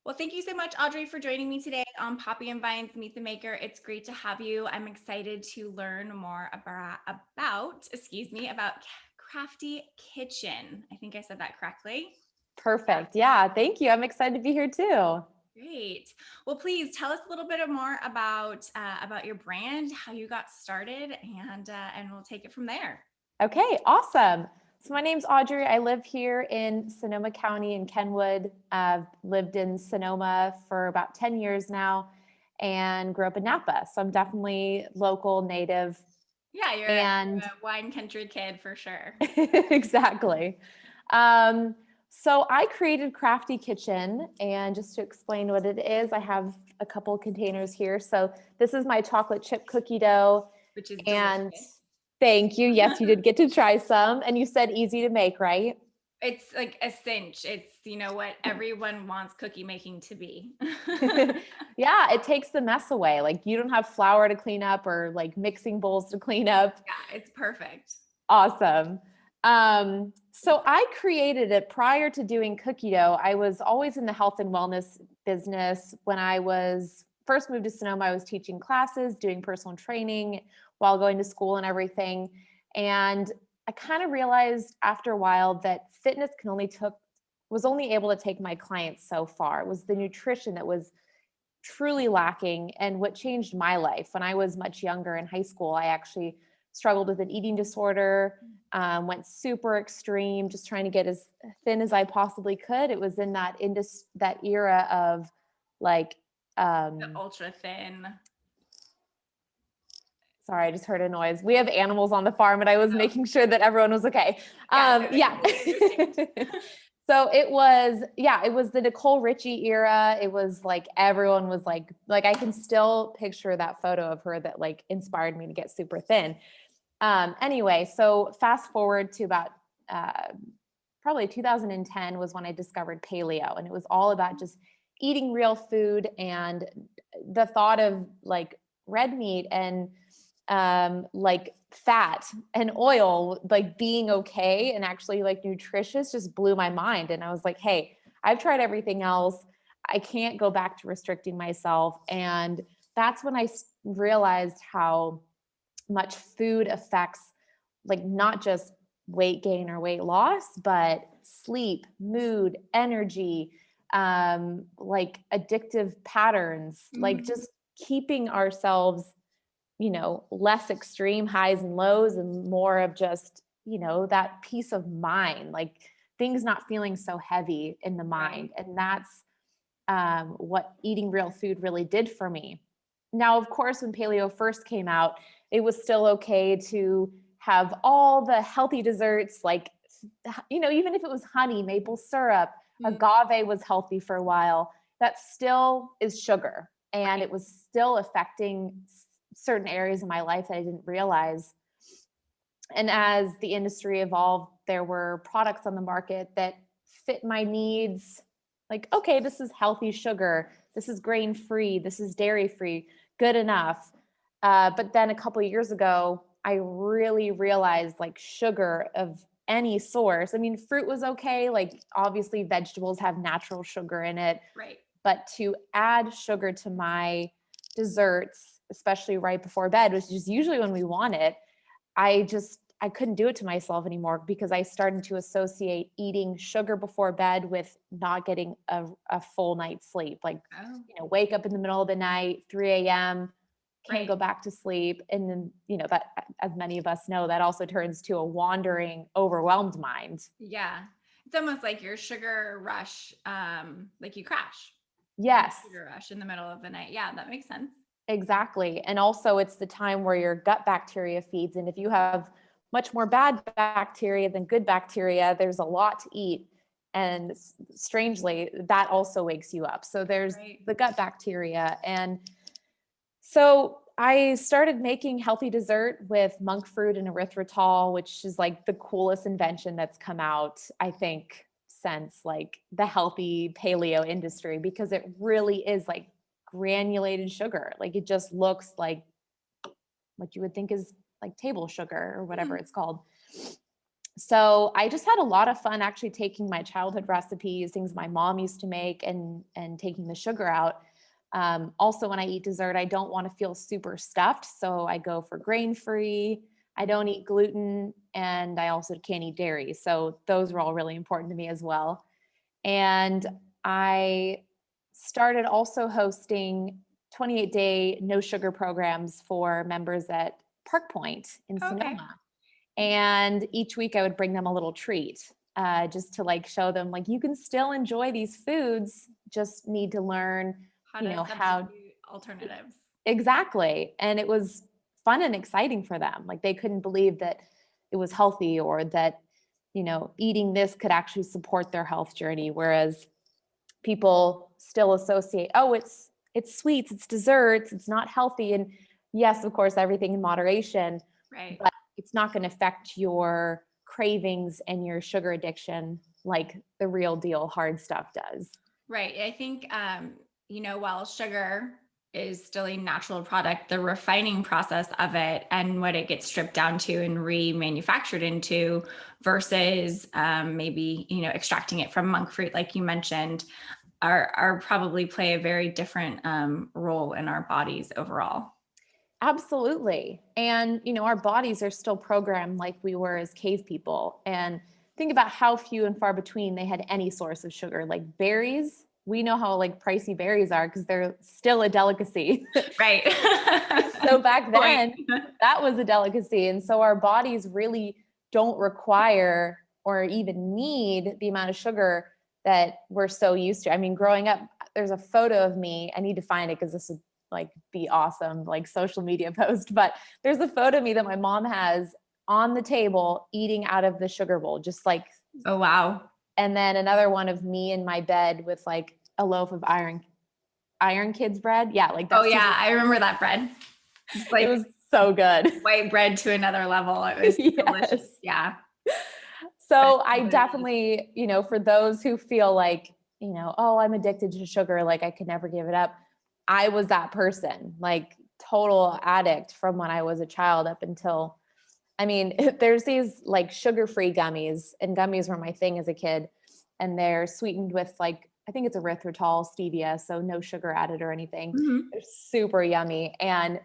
Well, thank you so much, Audrey, for joining me today on Poppy and Vine's Meet the Maker. It's great to have you. I'm excited to learn more about Kraftty Kitchen. I think I said that correctly. Perfect. Yeah, thank you. I'm excited to be here too. Great. Well, please tell us a little bit more about your brand, how you got started, and we'll take it from there. Okay, awesome. So my name's Audrey. I live here in Sonoma County in Kenwood. I've lived in Sonoma for about 10 years now and grew up in Napa. So I'm definitely local native. Yeah, you're And a wine country kid for sure. exactly. Um, so I created Kraftty Kitchen, and just to explain what it is, I have a couple containers here. So this is my chocolate chip cookie dough, Which is and delicious. thank you. Yes, you did get to try some, and you said easy to make, right? It's like a cinch. It's, what everyone wants cookie making to be. Yeah, it takes the mess away. Like you don't have flour to clean up or like mixing bowls to clean up. Yeah, it's perfect. Awesome. So I created it prior to doing cookie dough. I was always in the health and wellness business. When I was first moved to Sonoma, I was teaching classes, doing personal training while going to school and everything. And I kind of realized after a while that fitness was only able to take my clients so far. It was the nutrition that was truly lacking. And what changed my life when I was much younger in high school, I actually struggled with an eating disorder, went super extreme, just trying to get as thin as I possibly could. It was in that era of like, The um, ultra thin. sorry, I just heard a noise. We have animals on the farm, and I was Oh, making sure that everyone was okay. yeah, no, they Yeah. completely understand. So it was the Nicole Richie era. It was like everyone was like I can still picture that photo of her that like inspired me to get super thin. Anyway, so fast forward to about uh, probably 2010 was when I discovered paleo, and it was all about just eating real food and the thought of like red meat and like fat and oil like being okay and actually like nutritious just blew my mind. And I was like, hey, I've tried everything else. I can't go back to restricting myself. And that's when I realized how much food affects like not just weight gain or weight loss, but sleep, mood, energy, like addictive patterns, like Mhm. just keeping ourselves, less extreme highs and lows and more of just, that peace of mind, like things not feeling so heavy in the mind. Right. And that's what eating real food really did for me. Now, of course, when paleo first came out, it was still okay to have all the healthy desserts, like, even if it was honey, maple syrup, Mm, agave was healthy for a while. That still is sugar. And right. it was still affecting certain areas of my life that I didn't realize. And as the industry evolved, there were products on the market that fit my needs. Like, okay, this is healthy sugar. This is grain free. This is dairy free. Good enough. But then a couple of years ago, I really realized like sugar of any source. I mean, fruit was okay. Like, obviously, vegetables have natural sugar in it. Right. But to add sugar to my desserts, especially right before bed, which is usually when we want it, I couldn't do it to myself anymore because I started to associate eating sugar before bed with not getting a full night's sleep. Like, Oh, wake up in the middle of the night, 3 a.m., can't right. go back to sleep. And then, that, as many of us know, that also turns to a wandering, overwhelmed mind. Yeah. It's almost like your sugar rush, like you crash. Yes, Sugar rush in the middle of the night. Yeah, that makes sense. exactly. And also, it's the time where your gut bacteria feeds. And if you have much more bad bacteria than good bacteria, there's a lot to eat. And strangely, that also wakes you up. So there's Right. the gut bacteria. And so I started making healthy dessert with monk fruit and erythritol, which is like the coolest invention that's come out, I think, since like the healthy paleo industry, because it really is like granulated sugar. Like it just looks like what you would think is like table sugar or whatever Hmm. it's called. So I just had a lot of fun actually taking my childhood recipes, things my mom used to make, and taking the sugar out. Also, when I eat dessert, I don't want to feel super stuffed, so I go for grain free. I don't eat gluten, and I also can't eat dairy. So those are all really important to me as well. And I started also hosting 28-day no sugar programs for members at Park Point in Okay. Sonoma. And each week I would bring them a little treat, just to like show them like you can still enjoy these foods, just need to learn, How to how substitute alternatives. exactly. And it was fun and exciting for them. Like they couldn't believe that it was healthy or that, eating this could actually support their health journey. Whereas people still associate, oh, it's sweets, it's desserts, it's not healthy. And yes, of course, everything in moderation, Right. but it's not going to affect your cravings and your sugar addiction like the real deal hard stuff does. Right. I think, while sugar is still a natural product, the refining process of it and what it gets stripped down to and remanufactured into versus maybe, extracting it from monk fruit, like you mentioned, are probably play a very different role in our bodies overall. Absolutely. And, our bodies are still programmed like we were as cave people. And think about how few and far between they had any source of sugar, like berries. We know how like pricey berries are because they're still a delicacy. Right. So back Point. then, that was a delicacy. And so our bodies really don't require or even need the amount of sugar that we're so used to. I mean, growing up, there's a photo of me. I need to find it because this would like be awesome, like social media post. But there's a photo of me that my mom has on the table eating out of the sugar bowl, just like, Oh, wow. and then another one of me in my bed with like a loaf of iron kids bread. Yeah, like Oh, that's super. yeah. I remember that bread. It's It like was so good. white bread to another level. It was delicious. Yes. Yeah. So I definitely, for those who feel like, oh, I'm addicted to sugar, like I could never give it up. I was that person, like total addict from when I was a child up until, I mean, there's these like sugar-free gummies, and gummies were my thing as a kid. And they're sweetened with like, I think it's erythritol, stevia, so no sugar added or anything. Mhm. They're super yummy. And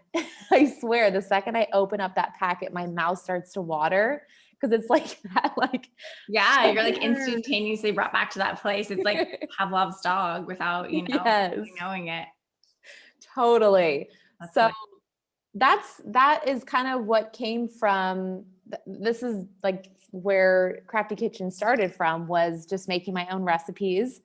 I swear, the second I open up that packet, my mouth starts to water because it's like that, like Yeah, you're like sugar. instantaneously brought back to that place. It's like Pavlov's dog without, Yes, really knowing it. totally. That's So like, that is kind of what came from. This is like where Kraftty Kitchen started from, was just making my own recipes.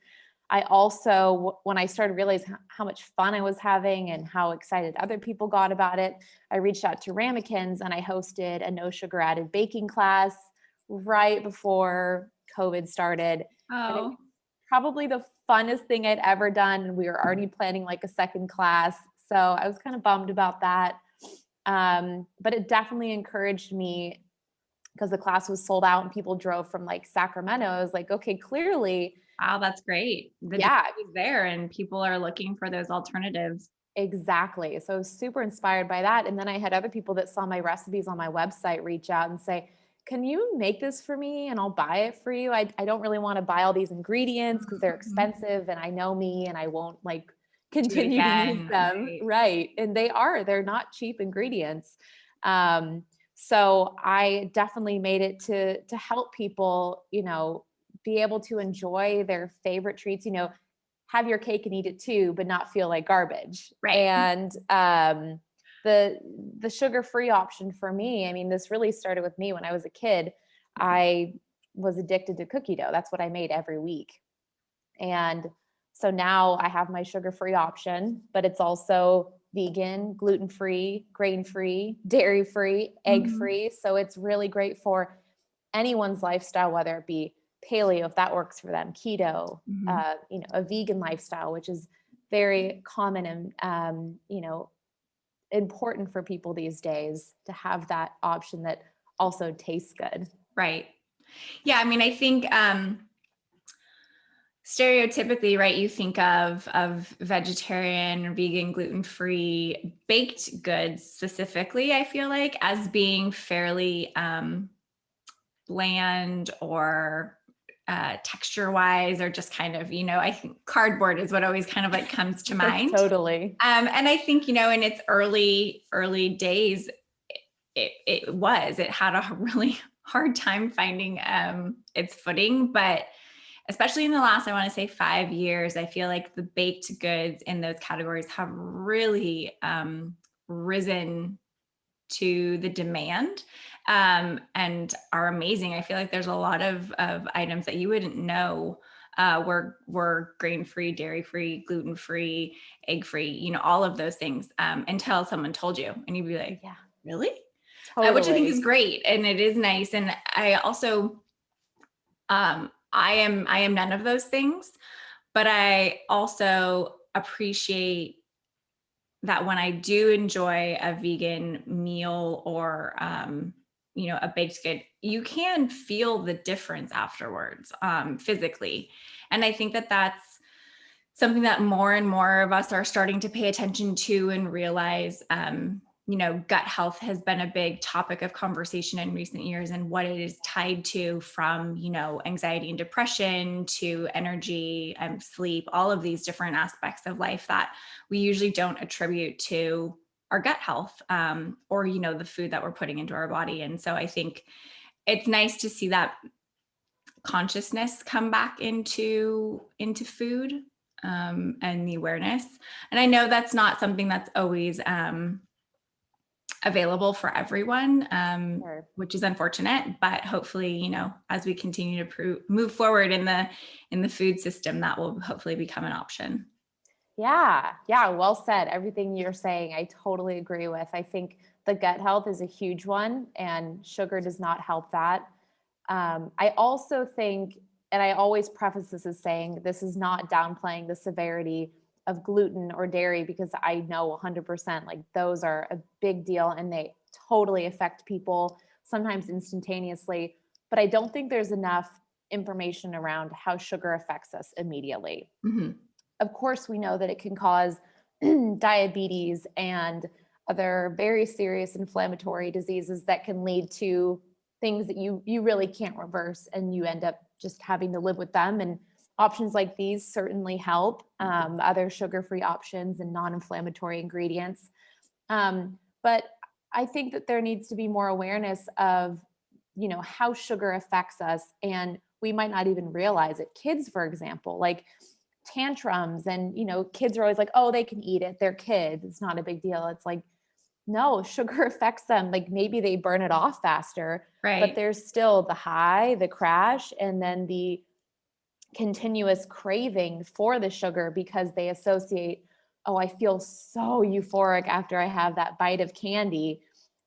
I also, when I started realizing how much fun I was having and how excited other people got about it, I reached out to Ramekins and I hosted a no sugar added baking class right before COVID started. And it was oh, probably the funnest thing I'd ever done. And we were already planning like a second class. So I was kind of bummed about that. But it definitely encouraged me because the class was sold out and people drove from like Sacramento. I was like, okay, clearly, wow, that's great. The demand yeah, is there and people are looking for those alternatives. exactly. So I was super inspired by that. And then I had other people that saw my recipes on my website reach out and say, can you make this for me and I'll buy it for you? I don't really want to buy all these ingredients because they're Mhm. expensive and I know me and I won't like Do it continue to use again. them. Right. Right. And they're not cheap ingredients. Um, so I definitely made it to help people, be able to enjoy their favorite treats, have your cake and eat it too, but not feel like garbage. Right. And the the sugar free option for me, I mean, this really started with me when I was a kid. I was addicted to cookie dough. That's what I made every week. And so now I have my sugar free option, but it's also vegan, gluten free, grain free, dairy free, egg Mhm. free. So it's really great for anyone's lifestyle, whether it be paleo, if that works for them, keto, Mhm. a vegan lifestyle, which is very common and, important for people these days to have that option that also tastes good. Right. Yeah. I mean, I think, stereotypically, right, you think of vegetarian or vegan, gluten-free baked goods specifically, I feel like, as being fairly bland or texture wise, or just kind of, I think cardboard is what always kind of like comes to mind. Totally. And I think, in its early days, it had a really hard time finding its footing. But especially in the last, I want to say 5 years, I feel like the baked goods in those categories have really risen to the demand, and are amazing. I feel like there's a lot of items that you wouldn't know were grain-free, dairy-free, gluten-free, egg-free, all of those things, until someone told you, and you'd be like, Yeah, really? Which I think totally. is great, and it is nice. And I also, I am none of those things, but I also appreciate that when I do enjoy a vegan meal or a baked good, you can feel the difference afterwards, physically. And I think that that's something that more and more of us are starting to pay attention to and realize. Gut health has been a big topic of conversation in recent years, and what it is tied to, from anxiety and depression to energy and sleep, all of these different aspects of life that we usually don't attribute to our gut health, or the food that we're putting into our body. And so I think it's nice to see that consciousness come back into food, and the awareness. And I know that's not something that's always available for everyone, Sure. which is unfortunate. But hopefully, as we continue to move forward in the food system, that will hopefully become an option. Yeah, yeah, well said. Everything you're saying, I totally agree with. I think the gut health is a huge one, and sugar does not help that. I also think, and I always preface this as saying this is not downplaying the severity of gluten or dairy, because I know 100% like those are a big deal and they totally affect people, sometimes instantaneously. But I don't think there's enough information around how sugar affects us immediately. Mhm. Of course, we know that it can cause diabetes and other very serious inflammatory diseases that can lead to things that you really can't reverse, and you end up just having to live with them. And options like these certainly help. Other sugar-free options and non-inflammatory ingredients. But I think that there needs to be more awareness of, how sugar affects us, and we might not even realize it. Kids, for example, like tantrums, and kids are always like, oh, they can eat it, they're kids, it's not a big deal. It's like, no, sugar affects them. Like maybe they burn it off faster, but Right. there's still the high, the crash, and then the continuous craving for the sugar, because they associate, oh, I feel so euphoric after I have that bite of candy.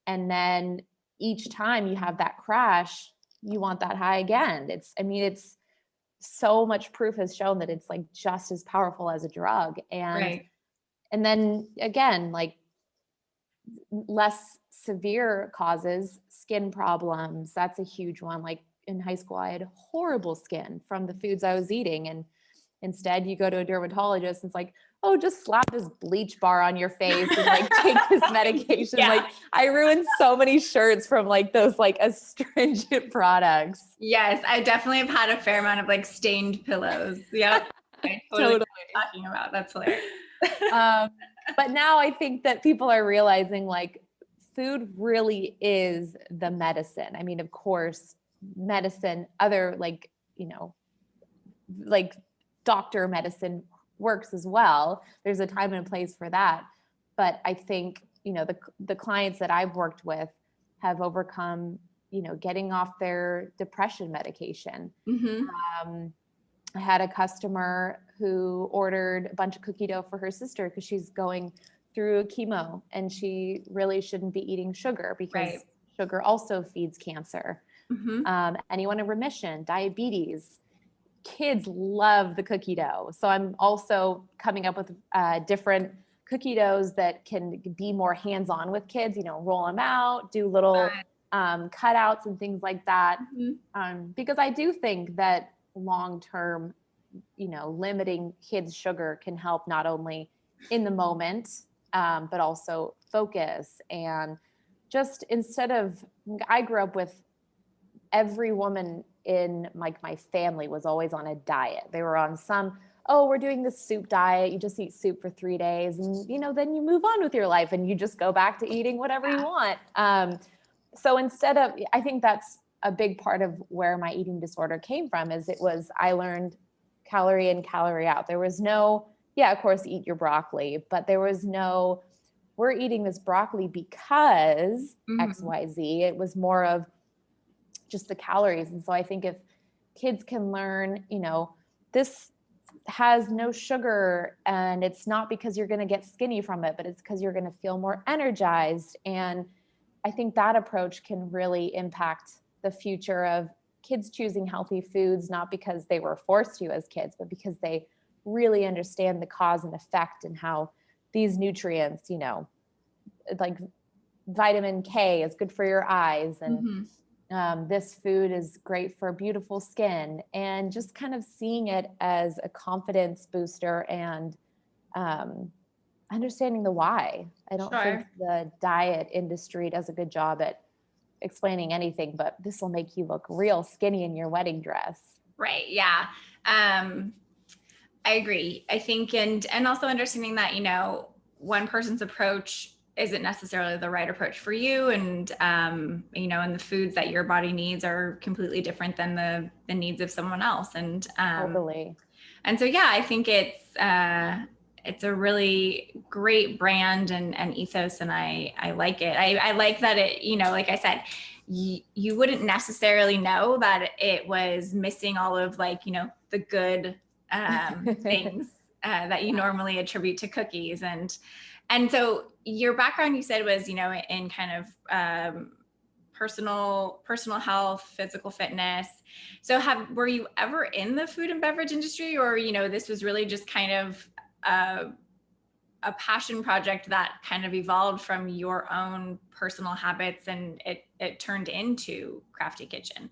And then each time you have that crash, you want that high again. It's so much proof has shown that it's like just as powerful as a drug. Right. And then again, like less severe causes, skin problems. That's a huge one. Like in high school, I had horrible skin from the foods I was eating. And instead you go to a dermatologist and it's like, oh, just slap this bleach bar on your face and like take this medication. Yeah. Like I ruined so many shirts from like those like astringent products. Yes, I definitely have had a fair amount of like stained pillows. Yep. I totally know Totally. what you're talking about. That's hilarious. Um, but now I think that people are realizing like food really is the medicine. I mean, of course, medicine, other like doctor medicine works as well. There's a time and a place for that. But I think, the clients that I've worked with have overcome, getting off their depression medication. Hmm. I had a customer who ordered a bunch of cookie dough for her sister because she's going through chemo and she really shouldn't be eating sugar because Right. sugar also feeds cancer. Hmm. Anyone in remission, diabetes, kids love the cookie dough. So I'm also coming up with different cookie doughs that can be more hands-on with kids, roll them out, do little cutouts and things like that. Because I do think that long-term, limiting kids' sugar can help not only in the moment, but also focus. And just instead of, I grew up with every woman in like my family was always on a diet. They were on some, oh, we're doing this soup diet. You just eat soup for 3 days and, you know, then you move on with your life and you just go back to eating whatever you want. So instead of, I think that's a big part of where my eating disorder came from, is it was, I learned calorie in, calorie out. There was no, yeah, of course, eat your broccoli, but there was no, we're eating this broccoli because XYZ. It was more of just the calories. And so I think if kids can learn, you know, this has no sugar and it's not because you're going to get skinny from it, but it's because you're going to feel more energized. And I think that approach can really impact the future of kids choosing healthy foods, not because they were forced to as kids, but because they really understand the cause and effect and how these nutrients, you know, like vitamin K is good for your eyes, and this food is great for beautiful skin, and just kind of seeing it as a confidence booster and understanding the why. I don't think the diet industry does a good job at explaining anything, but this will make you look real skinny in your wedding dress. Right. Yeah. I agree. I think, and also understanding that, you know, one person's approach isn't necessarily the right approach for you. And, you know, and the foods that your body needs are completely different than the needs of someone else. And, Totally. And so, yeah, I think it's a really great brand and ethos. And I like it. I like that it, you know, like I said, you wouldn't necessarily know that it was missing all of, like, you know, the good things that you normally attribute to cookies. And so your background, you said, was, you know, in kind of personal health, physical fitness. So were you ever in the food and beverage industry, or, you know, this was really just kind of a passion project that kind of evolved from your own personal habits and it turned into Kraftty Kitchen?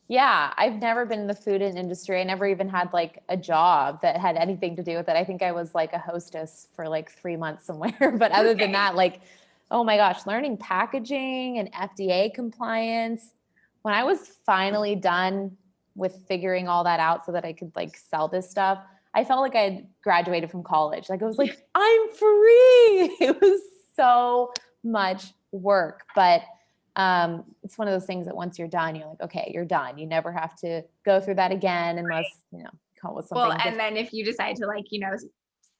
Yeah, I've never been in the food industry. I never even had like a job that had anything to do with it. I think I was like a hostess for like 3 months somewhere. But other than that, like, oh my gosh, learning packaging and FDA compliance. When I was finally done with figuring all that out so that I could like sell this stuff, I felt like I had graduated from college. Like I was like, I'm free. It was so much work, but it's one of those things that once you're done, you're like, okay, you're done. You never have to go through that again unless, you know, come up with something. Well, and then if you decide to, like, you know,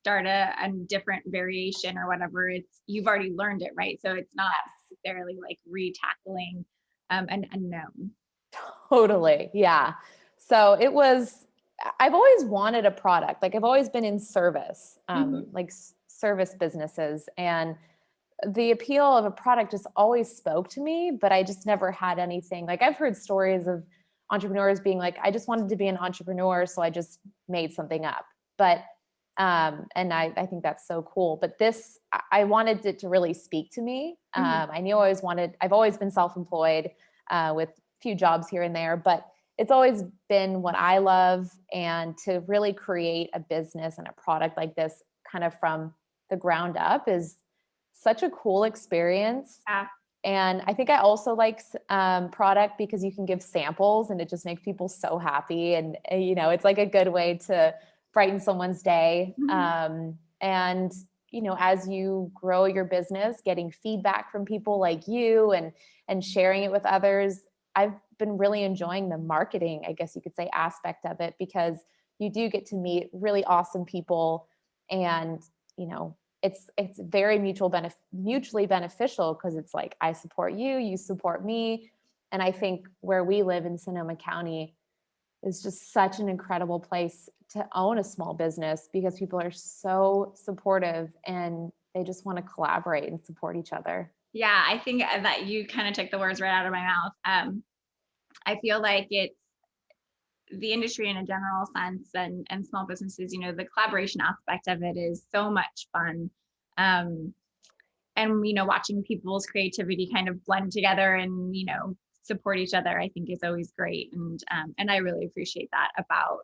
start a different variation or whatever, you've already learned it, right? So it's not necessarily like retackling an unknown. Totally. Yeah. So I've always wanted a product. Like I've always been in service, like service businesses, and the appeal of a product just always spoke to me, but I just never had anything. Like I've heard stories of entrepreneurs being like, I just wanted to be an entrepreneur, so I just made something up. But and I think that's so cool. But this, I wanted it to really speak to me. I knew I've always been self-employed with a few jobs here and there, but it's always been what I love. And to really create a business and a product like this kind of from the ground up is such a cool experience. And I think I also like product because you can give samples and it just makes people so happy. And, you know, it's like a good way to brighten someone's day. And, you know, as you grow your business, getting feedback from people like you and sharing it with others, I've been really enjoying the marketing, I guess you could say, aspect of it, because you do get to meet really awesome people, and, you know, it's very mutually beneficial, because it's like, I support you, you support me. And I think where we live in Sonoma County is just such an incredible place to own a small business, because people are so supportive and they just want to collaborate and support each other. Yeah, I think that you kind of took the words right out of my mouth. I feel like it's the industry in a general sense, and small businesses, you know, the collaboration aspect of it is so much fun. And, you know, watching people's creativity kind of blend together and, you know, support each other, I think is always great. And I really appreciate that about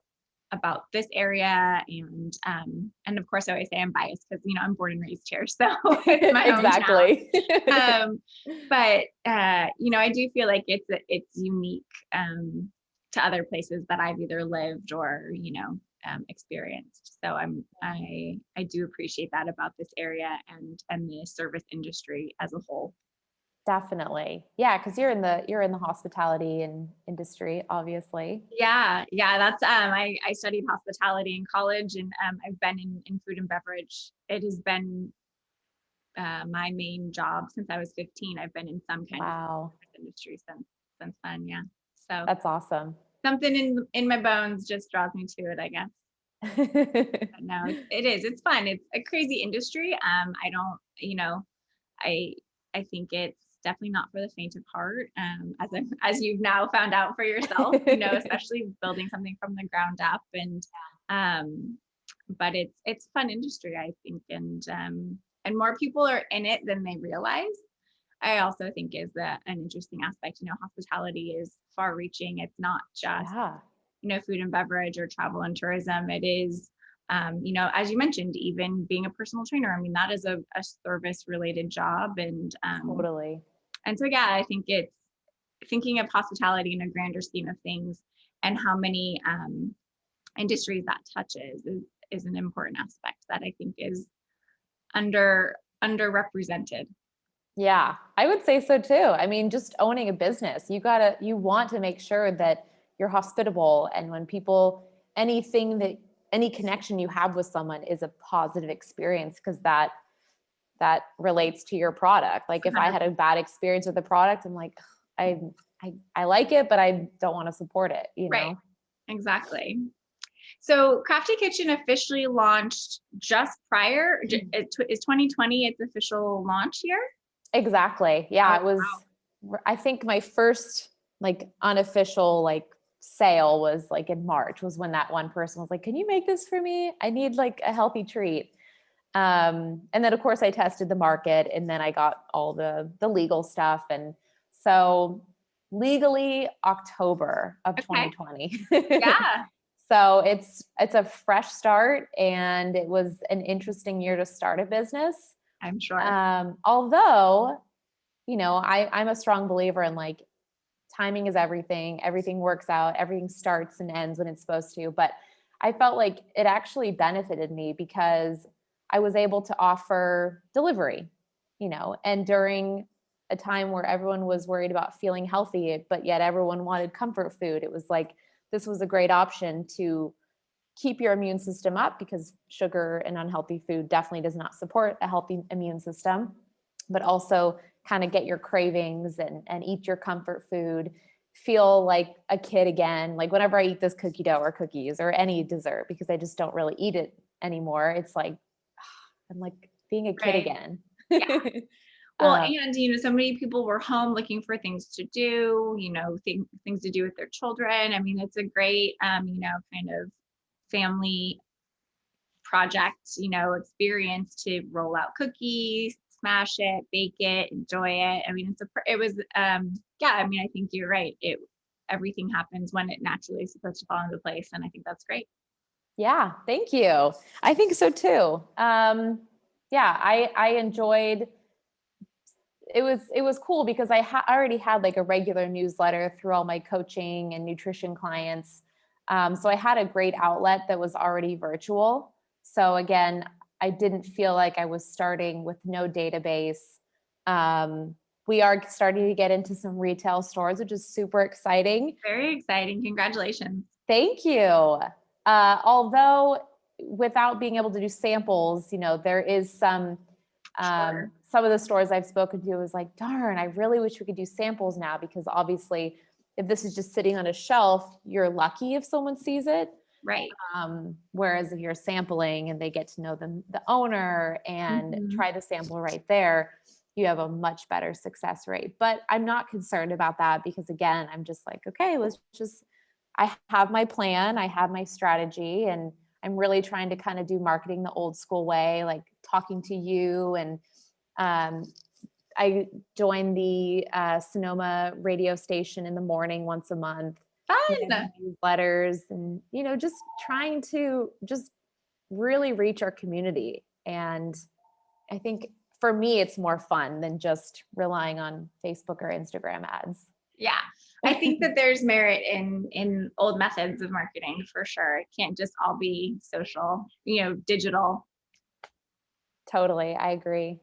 about this area. And of course, I always say I'm biased because, I'm born and raised here. So it's my hometown. Exactly. But I do feel like it's unique to other places that I've either lived or, experienced. So I do appreciate that about this area and the service industry as a whole. Definitely. Yeah, because you're in the hospitality and industry, obviously. Yeah, that's I studied hospitality in college, and I've been in food and beverage. It has been my main job since I was 15. I've been in some kind of Wow. service industry since then. Yeah. So That's awesome. something in my bones just draws me to it, I guess. But no, it is. It's fun. It's a crazy industry. I don't, I I think it's definitely not for the faint of heart. As you've now found out for yourself, especially building something from the ground up, um, but it's fun industry, I think, and more people are in it than they realize. I also think is an interesting aspect. Hospitality is far reaching. It's not just Yeah, food and beverage or travel and tourism. It is, as you mentioned, even being a personal trainer. I mean, that is a service related job. totally. And so, yeah, I think it's thinking of hospitality in a grander scheme of things and how many industries that touches is an important aspect that I think is underrepresented. Yeah, I would say so too. I mean, just owning a business, you want to make sure that you're hospitable, and when people, any connection you have with someone is a positive experience, because that relates to your product. Like if I had a bad experience with the product, I'm like, I like it, but I don't want to support it, Right. Exactly. So Kraftty Kitchen officially launched just prior, is 2020 its official launch year? Exactly. Yeah, Oh, it was, I think my first like unofficial like sale was like in March, was when that one person was like, "Can you make this for me? I need like a healthy treat." And then of course I tested the market, and then I got all the legal stuff. And so legally October of Okay. 2020. Yeah. So it's a fresh start, and it was an interesting year to start a business. I'm sure. Although, I'm a strong believer in like timing is everything. Everything works out. Everything starts and ends when it's supposed to. But I felt like it actually benefited me because I was able to offer delivery, and during a time where everyone was worried about feeling healthy, but yet everyone wanted comfort food. It was like, this was a great option to keep your immune system up, because sugar and unhealthy food definitely does not support a healthy immune system, but also kind of get your cravings and eat your comfort food, feel like a kid again. Like whenever I eat this cookie dough or cookies or any dessert, because I just don't really eat it anymore, it's like, I'm like being a kid Right. again. Yeah. Well, and so many people were home looking for things to do, things to do with their children. I mean, it's a great, kind of family project, experience to roll out cookies, smash it, bake it, enjoy it. I mean, it was, yeah, I mean, I think you're right. Everything happens when it naturally is supposed to fall into place. And I think that's great. Yeah, thank you. I think so too. Yeah, I enjoyed. It was cool because I already had like a regular newsletter through all my coaching and nutrition clients. So I had a great outlet that was already virtual. So again, I didn't feel like I was starting with no database. We are starting to get into some retail stores, which is super exciting. Very exciting. Congratulations. Thank you. Although without being able to do samples, there is some Sure. some of the stores I've spoken to was like, darn, I really wish we could do samples now, because obviously if this is just sitting on a shelf, you're lucky if someone sees it. Right. Whereas if you're sampling and they get to know the owner and Mhm. try the sample right there, you have a much better success rate. But I'm not concerned about that, because again, I'm just like, okay, I have my plan, I have my strategy, and I'm really trying to kind of do marketing the old school way, like talking to you. And I joined the Sonoma radio station in the morning once a month. Fun. Newsletters and, just trying to just really reach our community. And I think for me, it's more fun than just relying on Facebook or Instagram ads. Yeah. I think that there's merit in old methods of marketing for sure. It can't just all be social, digital. Totally. I agree.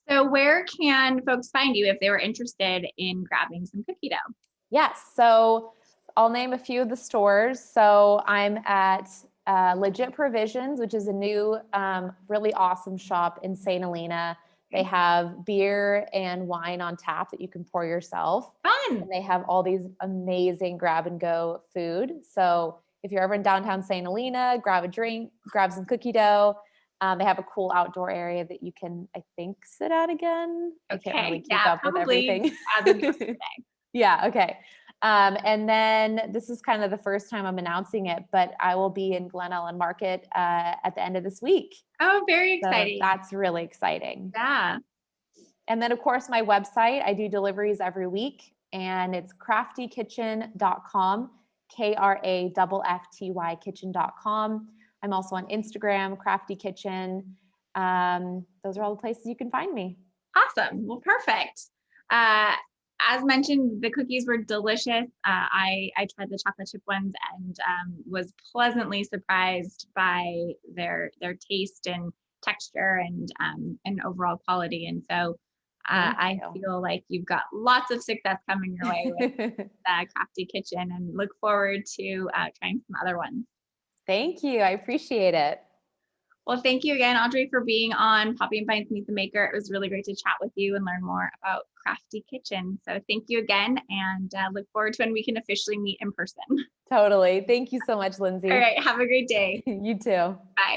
So where can folks find you if they were interested in grabbing some cookie dough? Yes. So I'll name a few of the stores. So I'm at Legit Provisions, which is a new, really awesome shop in St. Helena. They have beer and wine on tap that you can pour yourself. Fun. And they have all these amazing grab and go food. So if you're ever in downtown St. Helena, grab a drink, grab some cookie dough. They have a cool outdoor area that you can, I think, sit at again. I can't really keep up with everything. Yeah. Okay. And then this is kind of the first time I'm announcing it, but I will be in Glen Ellen Market at the end of this week. Oh, very exciting. So that's really exciting. Yeah. And then, of course, my website, I do deliveries every week, and it's krafttykitchen.com, KRAFFTY kitchen.com. I'm also on Instagram, Kraftty Kitchen. Those are all the places you can find me. Awesome. Well, perfect. As mentioned, the cookies were delicious. I tried the chocolate chip ones and was pleasantly surprised by their taste and texture and overall quality. And so I feel like you've got lots of success coming your way with the Kraftty Kitchen, and look forward to trying some other ones. Thank you. I appreciate it. Well, thank you again, Audrey, for being on Poppy and Pints Meet the Maker. It was really great to chat with you and learn more about Kraftty Kitchen. So thank you again, and look forward to when we can officially meet in person. Totally. Thank you so much, Lindsay. All right. Have a great day. You too. Bye.